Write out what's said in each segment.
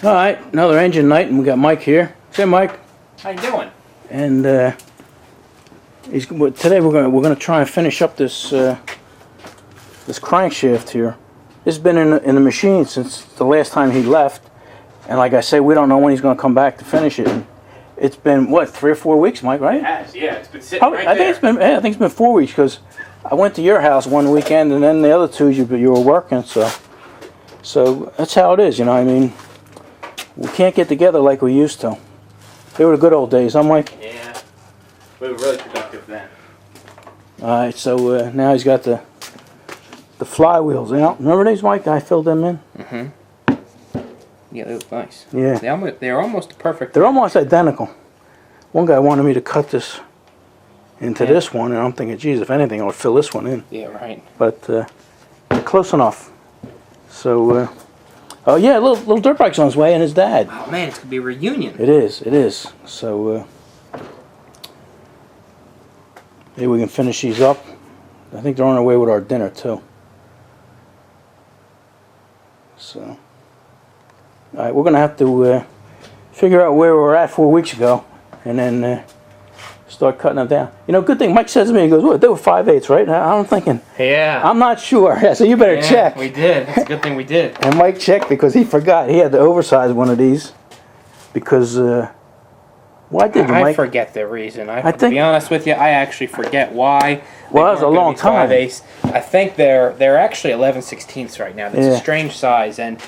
All right, another engine night, and we got Mike here. Say, Mike. How you doing? And today we're gonna try and finish up this this crankshaft here. It's been in the machine since the last time he left, and like I say, we don't know when he's gonna come back to finish it. And it's been what, 3 or 4 weeks, Mike? Right? It has, yeah. It's been sitting Probably, right I think there. it's been 4 weeks because I went to your house one weekend, and then the other 2 you were working. So that's how it is, you know. I mean, we can't get together like we used to. They were the good old days, huh, Mike? Yeah. We were really productive then. Alright, so now he's got the flywheels out. Remember these, Mike? I filled them in. Mm-hmm. Yeah, they look nice. Yeah. They're almost perfect. They're almost identical. One guy wanted me to cut this into this one, and I'm thinking, geez, if anything, I'll fill this one in. Yeah, right. But they're close enough. So, oh yeah, little dirt bike's on his way, and his dad. Oh man, it's gonna be a reunion. It is. So, maybe we can finish these up. I think they're on their way with our dinner too. So, all right, we're gonna have to figure out where we were at 4 weeks ago, and then start cutting them down. You know, good thing Mike says to me, he goes, "What? They were 5/8, right?" And I'm thinking, Yeah. I'm not sure. Yeah, so you better check. We did. It's a good thing we did. And Mike checked because he forgot. He had to oversize one of these because. Why did you, Mike? I forget the reason. to be honest with you, I actually forget why. Well, that was a long time. 5/8. I think they're actually 11/16 right now. That's a strange size, and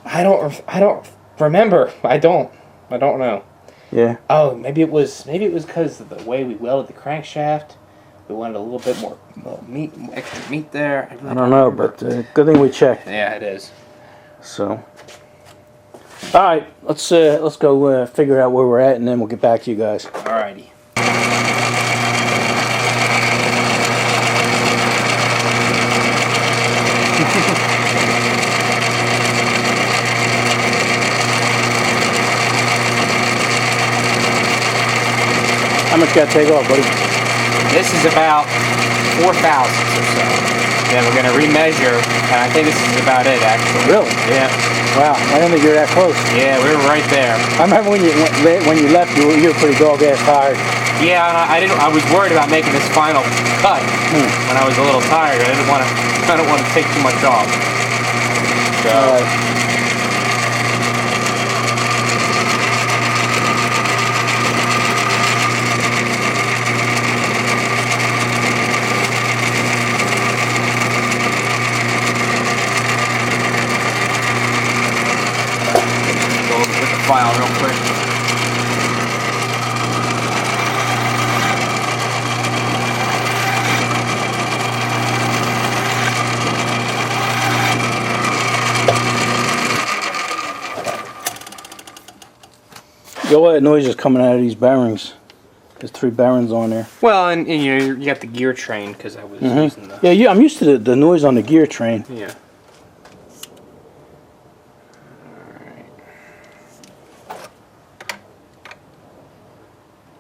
I don't remember. I don't know. Yeah. Oh, maybe it was because of the way we welded the crankshaft. We wanted a little bit more meat, extra meat there. I don't know, but good thing we checked. Yeah, it is. So. All right, let's go figure out where we're at, and then we'll get back to you guys. Alrighty. How much got to take off, buddy? This is about 4 thousandths or so. Then we're gonna remeasure, and I think this is about it, actually. Really? Yeah. Wow, I didn't think you were that close. Yeah, we were right there. I remember when you left, you were pretty dog-ass tired. Yeah, and I was worried about making this final cut when I was a little tired. I don't want to take too much off. So. File real quick. Yo, what noise is coming out of these bearings? There's 3 bearings on there. Well, and you know, you got the gear train because I was using the. Yeah, I'm used to the noise on the gear train. Yeah.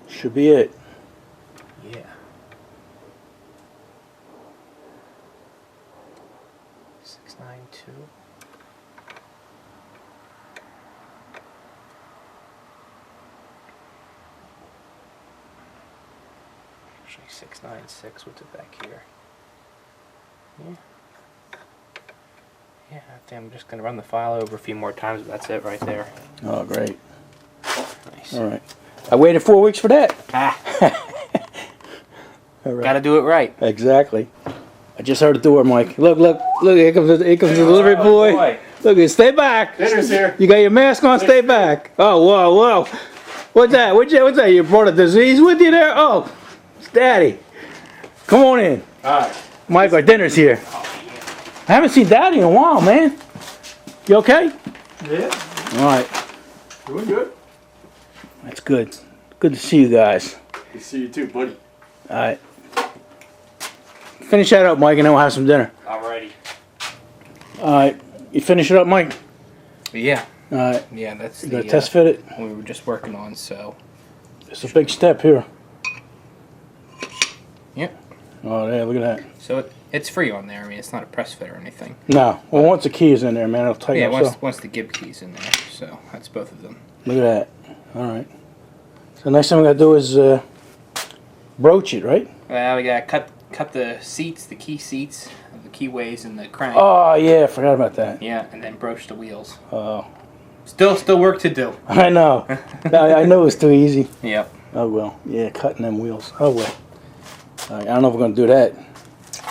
Should be it. Yeah. Six, 9, 2. Actually, 696. What's it back here? Yeah. Yeah. I think I'm just gonna run the file over a few more times, but that's it right there. Oh, great. Nice. All right. I waited 4 weeks for that. All right. Gotta do it right. Exactly. I just heard the door, Mike. Look! Here comes the delivery boy. Look, stay back. Dinner's here. You got your mask on. Stay back. Oh, whoa! What's that? What's that? You brought a disease with you there? Oh, it's Daddy. Come on in. All right. Mike, our dinner's here. I haven't seen Daddy in a while, man. You okay? Yeah. All right. Doing good. That's good. Good to see you guys. Good to see you too, buddy. All right. Finish that up, Mike, and then we'll have some dinner. Alrighty. All right. You finish it up, Mike? Yeah. All right. Yeah, that's You the gonna test fit it? we were just working on, so. It's a big step here. Yep. Oh, yeah, look at that. So It's free on there. I mean, it's not a press fit or anything. No. Well, once the key is in there, man, it'll tighten Yeah, up. once the Gib key's in there. So that's both of them. Look at that. All right. So next thing we got to do is broach it, right? Well, we got to cut the seats, the key seats, the keyways, and the crank. Oh, yeah, I forgot about that. Yeah, and then broach the wheels. Oh. Still work to do. I know. I know it's too easy. Yep. Oh, well. Yeah, cutting them wheels. Oh, well. All right, I don't know if we're going to do that.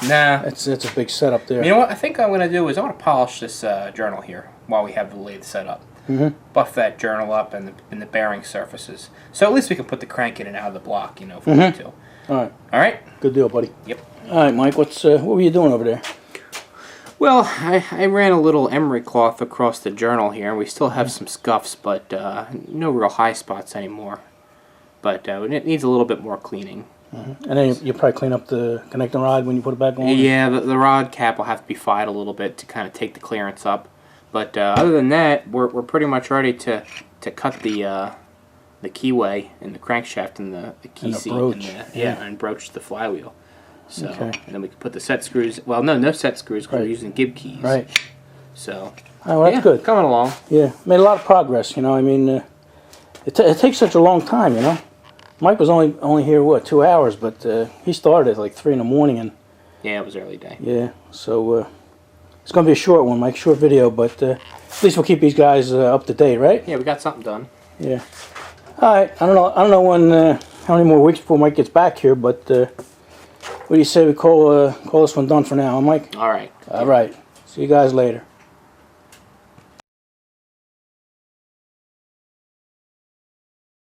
Nah. That's a big setup there. You know what I think I'm going to do is I want to polish this journal here while we have the lathe set up. Buff that journal up and the bearing surfaces. So at least we can put the crank in and out of the block, you know, if we need to. All right. All right? Good deal, buddy. Yep. All right, Mike, what were you doing over there? Well, I ran a little emery cloth across the journal here, and we still have some scuffs, but no real high spots anymore. But it needs a little bit more cleaning. And then you probably clean up the connecting rod when you put it back on? Yeah, the rod cap will have to be fied a little bit to kind of take the clearance up. But other than that, we're pretty much ready to cut the keyway and the crankshaft and the key And the seat broach. and broach the flywheel. So Okay. and then we can put the set screws. Well, no set screws because Right. we're using Gib keys. Right. So Oh, well, that's yeah, good. coming along. Yeah, made a lot of progress, you know. I mean, it takes such a long time, you know. Mike was only here, what, 2 hours, but he started at like 3 in the morning, and Yeah, it was early day. yeah, so it's going to be a short one, Mike, short video, but at least we'll keep these guys up to date, right? Yeah, we got something done. Yeah. All right, I don't know when, how many more weeks before Mike gets back here, but what do you say we call this one done for now, huh, Mike? All right. All right. See you guys later.